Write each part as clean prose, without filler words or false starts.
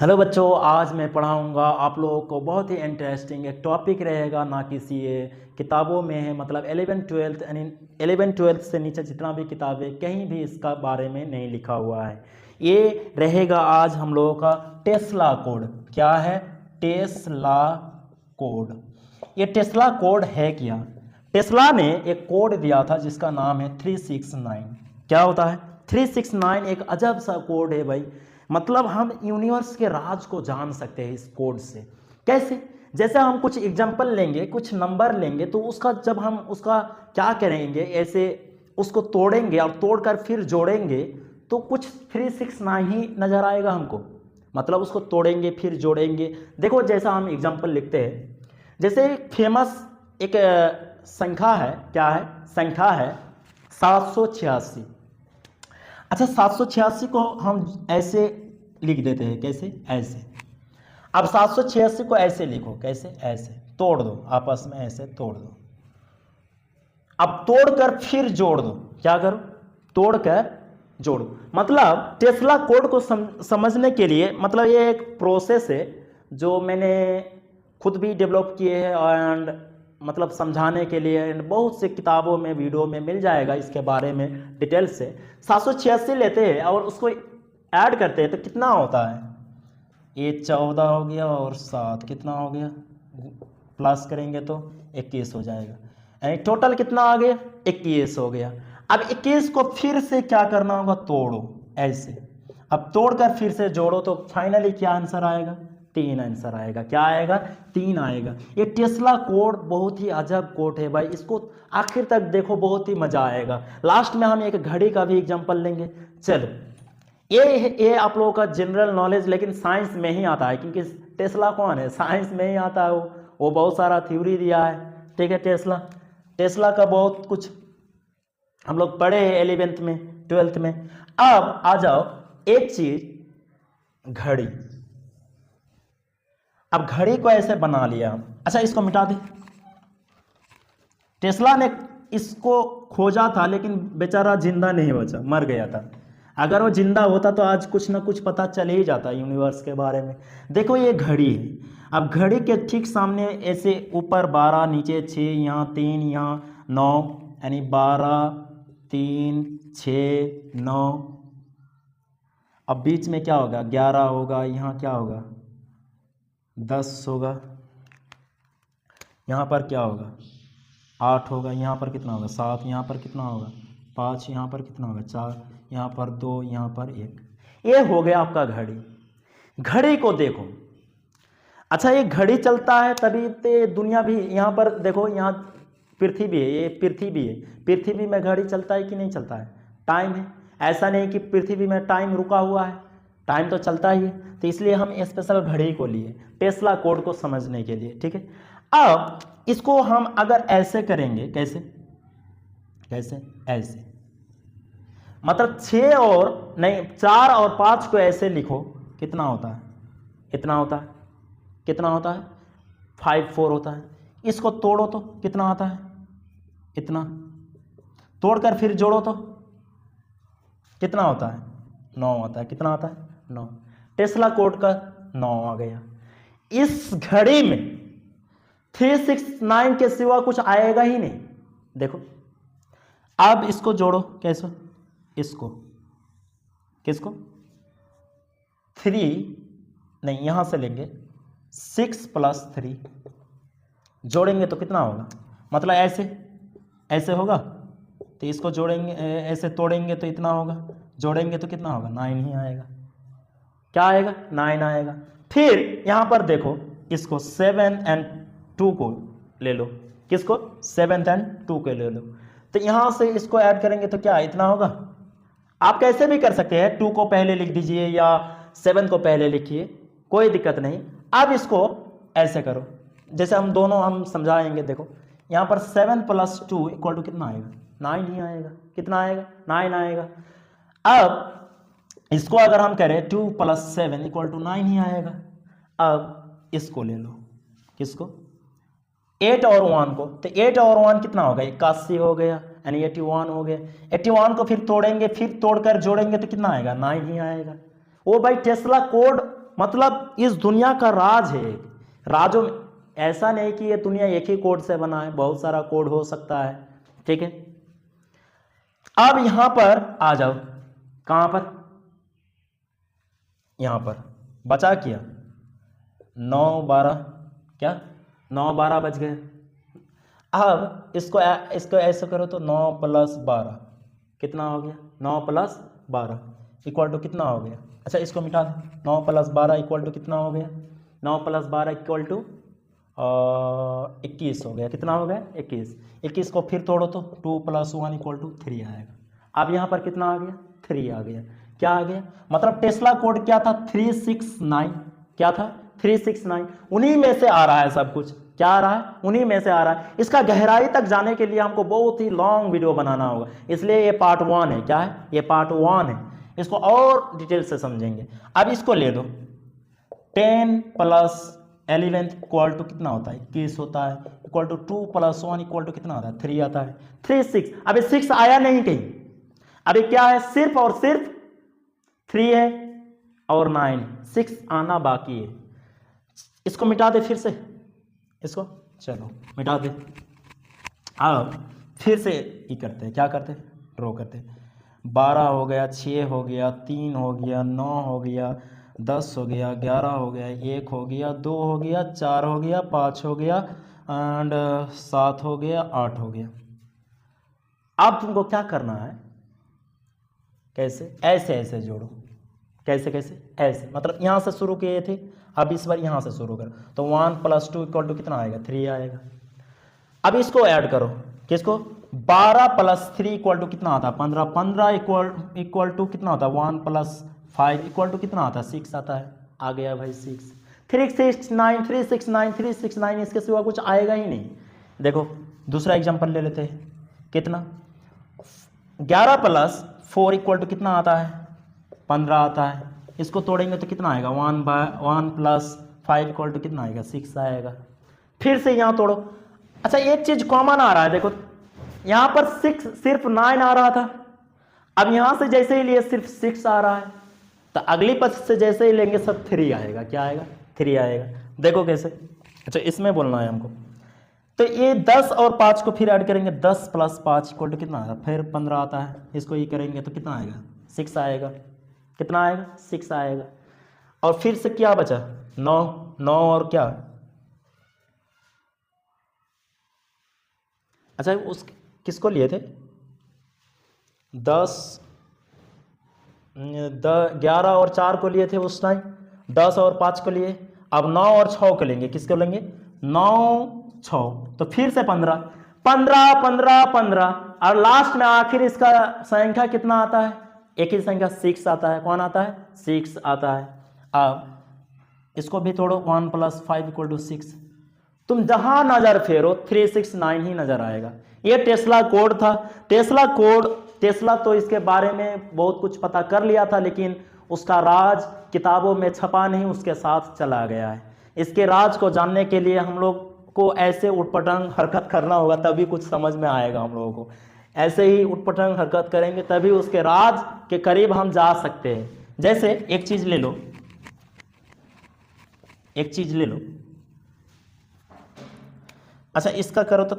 Hello बच्चों, आज मैं पढ़ाऊंगा आप लोगों को बहुत ही इंटरेस्टिंग एक टॉपिक रहेगा। ना किसी ये किताबों में है, मतलब 11th 12th यानी 11th 12th से नीचे जितना भी किताब है कहीं भी इसका बारे में नहीं लिखा हुआ है। ये रहेगा आज हम लोगों का टेस्ला कोड। क्या है? Tesla code. ये टेस्ला कोड है क्या? टेस्ला ने एक कोड दिया था जिसका नाम है 369। क्या होता है 369? एक अजब सा कोड है भाई। मतलब हम यूनिवर्स के राज को जान सकते हैं इस कोड से। कैसे? जैसे हम कुछ एग्जांपल लेंगे, कुछ नंबर लेंगे, तो उसका जब हम उसका क्या करेंगे, ऐसे उसको तोड़ेंगे और तोड़कर फिर जोड़ेंगे तो कुछ 369 ही नजर आएगा हमको। मतलब उसको तोड़ेंगे फिर जोड़ेंगे। देखो जैसा हम एग्जांपल लिखते हैं, जैसे फेमस एक संख्या है। क्या है? संख्या है 786। अच्छा, 786 को हम ऐसे लिख देते हैं। कैसे? ऐसे। अब 786 को ऐसे लिखो। कैसे? ऐसे। तोड़ दो, आपस में ऐसे तोड़ दो। अब तोड़कर फिर जोड़ दो। क्या करो? तोड़कर जोड़ो। मतलब टेस्ला कोड को समझने के लिए, मतलब ये एक प्रोसेस है जो मैंने खुद भी डेवलप किए हैं एंड मतलब समझाने के लिए एंड बहुत से किताबों में वीडियो में मिल जाएगा इसके बारे में डिटेल से। 786 लेते हैं और उसको ऐड करते हैं तो कितना होता है? ये 14 हो गया और 7 कितना हो गया? प्लस करेंगे तो 21 हो जाएगा। यानी टोटल कितना आ गया? 21 हो गया। अब 21 को फिर से क्या करना होगा? तोड़ो ऐसे। अब तोड़कर फिर से जोड़ो तो फाइनली क्या आंसर आएगा? 3 आंसर आएगा। क्या आएगा? 3 आएगा। ये टेस्ला कोड बहुत ही अजब कोड है भाई। इसको आखिर तक देखो, बहुत ही मजा आएगा। लास्ट में हम एक घड़ी का भी एग्जांपल लेंगे। चलो, ये आप लोगों का जनरल नॉलेज लेकिन साइंस में ही आता है, क्योंकि टेस्ला कौन है? साइंस में ही आता है। वो बहुत सारा थ्योरी दिया है। ठीक है। टेस्ला टेस्ला का बहुत कुछ हम लोग पढ़े हैं 11th में 12th में। अब आ जाओ एक चीज, घड़ी। अब घड़ी को ऐसे बना लिया हम। अच्छा, इसको मिटा दे। टेस्ला ने इसको खोजा था लेकिन बेचारा जिंदा नहीं बचा, मर गया था। अगर वो जिंदा होता तो आज कुछ ना कुछ पता चल ही जाता यूनिवर्स के बारे में। देखो ये घड़ी है। अब घड़ी के ठीक सामने ऐसे ऊपर 12, नीचे 6, यहाँ 3, यहाँ 9, यानी 12, 3, 6, 9। अब बीच में क्या होगा? 11 होगा। यहाँ क्या होगा? 10 होगा। यहाँ पर क्या होगा? 8 होगा। यहाँ पर कितना होगा? 7। यहाँ पर कितना होगा? 5। यहाँ पर कितना होगा? 4। यहाँ पर 2। यहाँ पर 1। ये हो गया आपका घड़ी। घड़ी को देखो। अच्छा, ये घड़ी चलता है तभी तो दुनिया भी। यहाँ पर देखो, यहाँ पृथ्वी है, ये पृथ्वी है। पृथ्वी में घड़ी चलता है कि नहीं चलता है? टाइम है। ऐसा नहीं कि पृथ्वी में टाइम रुका हुआ है, टाइम तो चलता ही है। तो इसलिए हम स्पेशल घड़ी को लिए टेस्ला कोड को समझने के लिए। ठीक है। अब इसको हम अगर ऐसे करेंगे, कैसे? कैसे? ऐसे। मतलब 6 और नहीं, 4 और 5 को ऐसे लिखो, कितना होता है? इतना होता है। कितना होता है? 54 होता है। इसको तोड़ो तो कितना आता है? इतना। तोड़कर फिर जोड़ो तो कितना होता है? 9 आता है। कितना आता है? 9। टेस्ला कोड का 9 आ गया। इस घड़ी में 369 के सिवा कुछ आएगा ही नहीं। देखो, अब इसको जोड़ो। कैसे? इसको। किसको? 3 नहीं, यहां से लेंगे 6 + 3 जोड़ेंगे तो कितना होगा? मतलब ऐसे ऐसे होगा तो इसको जोड़ेंगे, ऐसे तोड़ेंगे तो इतना होगा, जोड़ेंगे तो कितना होगा? 9 ही आएगा। क्या आएगा? 9 आएगा। फिर यहां पर देखो, इसको 7 और 2 को ले लो। किसको? 7 और 2 को ले लो। तो यहां से इसको ऐड करेंगे तो क्या इतना होगा? आप कैसे भी कर सकते हैं, 2 को पहले लिख दीजिए या 7 को पहले लिखिए, कोई दिक्कत नहीं। अब इसको ऐसे करो, जैसे हम दोनों हम समझाएंगे। देखो यहाँ पर 7 + 2 = कितना आएगा? 9 ही आएगा। कितना आएगा? 9 आएगा। अब इसको अगर हम करें 2 + 7 = 9 ही आएगा। अब इसको ले लो। किसको? 8 और 1 को। तो 8 और 1 कितना हो गया? 81 हो गया, यानी 81 हो गया। 81 को फिर तोड़ेंगे, फिर तोड़कर जोड़ेंगे तो कितना आएगा? 9 ही आएगा। वो भाई टेस्ला कोड मतलब इस दुनिया का राज है। राजों में ऐसा नहीं कि ये दुनिया एक ही कोड से बना है, बहुत सारा कोड हो सकता है। ठीक है, अब यहां पर आ जाओ, कहां पर, यहां पर बचा किया 9 12, क्या 9 12 बज गए। अब इसको ऐसे करो तो 9 + 12 कितना हो गया, 9 + 12 इक्वल टू कितना हो गया। अच्छा इसको मिटा दें, 9 + 12 इक्वल टू कितना हो गया, 9 + 12 इक्वल टू 21 हो गया। कितना हो गया 21। 21 को फिर तोड़ो तो 2 + 1 इक्वल टू 3 आएगा। अब यहाँ पर कितना आ गया, 3 आ गया। क्या आ गया, मतलब टेस्ला कोड क्या था, 369। क्या था 369, उन्हीं में से आ रहा है सब कुछ। क्या आ रहा है, उन्हीं में से आ रहा है। इसका गहराई तक जाने के लिए हमको बहुत ही लॉन्ग वीडियो बनाना होगा, इसलिए ये पार्ट 1 है। क्या है, ये पार्ट 1 है, इसको और डिटेल से समझेंगे। अब इसको ले दो, 10 + 11 इक्वल टू कितना होता है, 21 होता है। इक्वल टू 2 + 1 इक्वल टू कितना आता है, 3 आता है। 3 6, अभी 6 आया नहीं कहीं, अभी क्या है, सिर्फ और सिर्फ 3 है और 9, 6 आना बाकी है। इसको मिटा दे फिर से, इसको चलो मिटा दे। अब फिर से ये करते हैं, क्या करते हैं, ड्रॉ करते हैं। 12 हो गया, 6 हो गया, 3 हो गया, 9 हो गया, 10 हो गया, 11 हो गया, 1 हो गया, 2 हो गया, 4 हो गया, 5 हो गया एंड 7 हो गया, 8 हो गया। अब तुमको क्या करना है, कैसे, ऐसे ऐसे जोड़ो। कैसे कैसे, ऐसे, मतलब यहाँ से शुरू किए थे, अब इस बार यहाँ से शुरू करो तो 1 + 2 इक्वल टू कितना आएगा, 3 आएगा। अब इसको ऐड करो, किसको, 12 + 3 इक्वल टू कितना आता है, 15। 15 इक्वल टू कितना होता है, 1 + 5 इक्वल टू कितना आता है, 6 आता है। आ गया भाई 6। 369 369 369, इसके सिवा कुछ आएगा ही नहीं। देखो दूसरा एग्जांपल ले लेते हैं, कितना, 11 + 4 इक्वल टू कितना आता है, 15 आता है। इसको तोड़ेंगे तो कितना आएगा, 1 + 5 इक्वल टू कितना आएगा, 6 आएगा। फिर से यहाँ तोड़ो। अच्छा एक चीज कॉमन आ रहा है, देखो यहाँ पर 6 सिर्फ 9 आ रहा था, अब यहाँ से जैसे ही लिए सिर्फ 6 आ रहा है, तो अगली पद से जैसे ही लेंगे सब 3 आएगा। क्या आएगा, 3 आएगा। देखो कैसे, अच्छा इसमें बोलना है हमको, तो ये 10 और 5 को फिर ऐड करेंगे, 10 + 5 इक्वल टू कितना आएगा, फिर 15 आता है। इसको ये करेंगे तो कितना आएगा, 6 आएगा। कितना आएगा, 6 आएगा। और फिर से क्या बचा, 9 9 और क्या, अच्छा उस किसको लिए थे, 11 और 4 को लिए थे उस टाइम, 10 और 5 को लिए। अब 9 और 6 को लेंगे, किसको लेंगे, 9 6, तो फिर से 15 15 15 15, और लास्ट में आखिर इसका संख्या कितना आता है, एक ही संख्या 6 आता है। कौन आता है, 6 आता है। अब इसको भी तोड़ो, 1 + 5 इक्वल टू 6। तुम जहां नजर फेरो 369 ही नजर आएगा। ये टेस्ला कोड था। टेस्ला कोड, टेस्ला तो इसके बारे में बहुत कुछ पता कर लिया था, लेकिन उसका राज किताबों में छपा नहीं, उसके साथ चला गया है। इसके राज को जानने के लिए हम लोग को ऐसे उटपटांग हरकत करना होगा, तभी कुछ समझ में आएगा हम लोगों को। ऐसे ही उटपटांग हरकत करेंगे तभी उसके राज के करीब हम जा सकते हैं। जैसे एक चीज ले लो, एक चीज ले लो, अच्छा इसका करो तो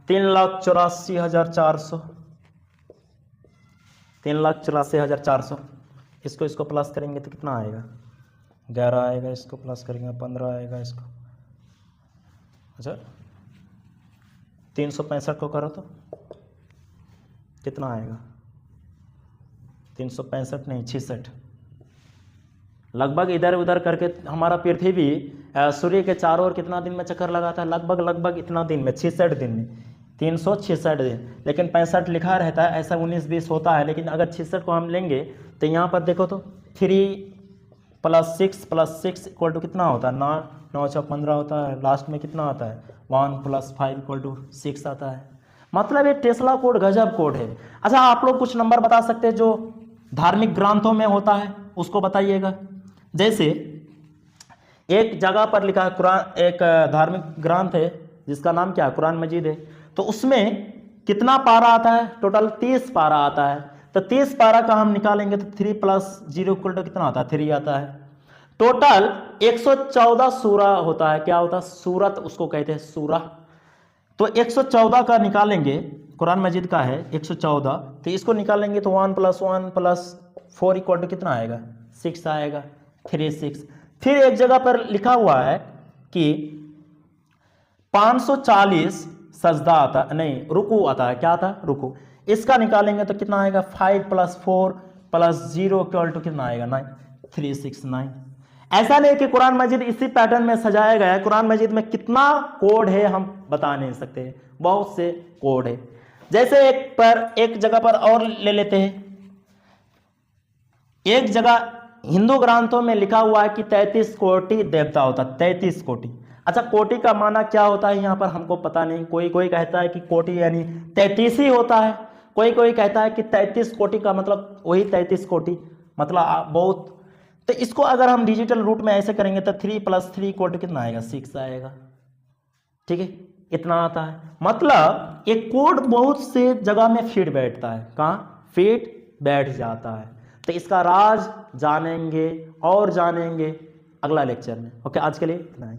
3,84,400, 3,84,400। इसको प्लस करेंगे तो कितना आएगा, 11 आएगा। इसको प्लस करेंगे 15 आएगा। इसको अच्छा 365 को करो तो कितना आएगा, 365 नहीं 66। लगभग इधर उधर करके हमारा पृथ्वी सूर्य के चारों ओर कितना दिन में चक्कर लगाता है, लगभग इतना दिन में, 66 दिन में, 366 दिन। लेकिन 65 लिखा रहता है, ऐसा 19-20 होता है। लेकिन अगर 66 को हम लेंगे तो यहाँ पर देखो तो 3 + 6 + 6 इक्वल टू कितना होता है, 9 9 6 15 होता है। लास्ट में कितना आता है, 1 + 5 इक्वल टू 6 आता है। मतलब ये टेस्ला कोड गजब कोड है। अच्छा आप लोग कुछ नंबर बता सकते हैं जो धार्मिक ग्रंथों में होता है, उसको बताइएगा। जैसे एक जगह पर लिखा है, कुरान, एक धार्मिक ग्रंथ है जिसका नाम क्या है, कुरान मजीद है। तो उसमें कितना पारा आता है, टोटल 30 पारा आता है। तो 30 पारा का हम निकालेंगे तो 3 + 0 इक्वल टू कितना आता है, 3 आता है। टोटल 114 सूरा होता है। क्या होता है? सूरत उसको कहते हैं, सूरा। तो 114 का निकालेंगे, कुरान मजीद का है 114, तो इसको निकालेंगे तो 1 + 1 + 4 = कितना आएगा? 6 आएगा, 36। फिर एक जगह पर लिखा हुआ है कि 540 सजदा आता, नहीं रुकू आता है। क्या आता है? रुकू। इसका निकालेंगे तो कितना आएगा? 5 + 4 + 0 = कितना आएगा? 9, 369। ऐसा नहीं कि कुरान मजीद इसी पैटर्न में सजाया गया है। कुरान मजीद में कितना कोड है हम बता नहीं सकते, बहुत से कोड है। जैसे एक जगह पर और ले लेते हैं। एक जगह हिंदू ग्रंथों में लिखा हुआ है कि 33 कोटि देवता होता है, 33 कोटि। अच्छा, कोटि का माना क्या होता है यहाँ पर हमको पता नहीं। कोई कोई कहता है कि कोटि यानी 33 ही होता है, कोई कोई कहता है कि 33 कोटि का मतलब वही 33 कोटि, मतलब बहुत। तो इसको अगर हम डिजिटल रूट में ऐसे करेंगे तो 3 + 3 = कितना आएगा? 6 आएगा। ठीक है, इतना आता है। मतलब एक कोड बहुत से जगह में फिट बैठता है। कहाँ फिट बैठ जाता है? तो इसका राज जानेंगे और जानेंगे अगला लेक्चर में। ओके, आज के लिए इतना ही।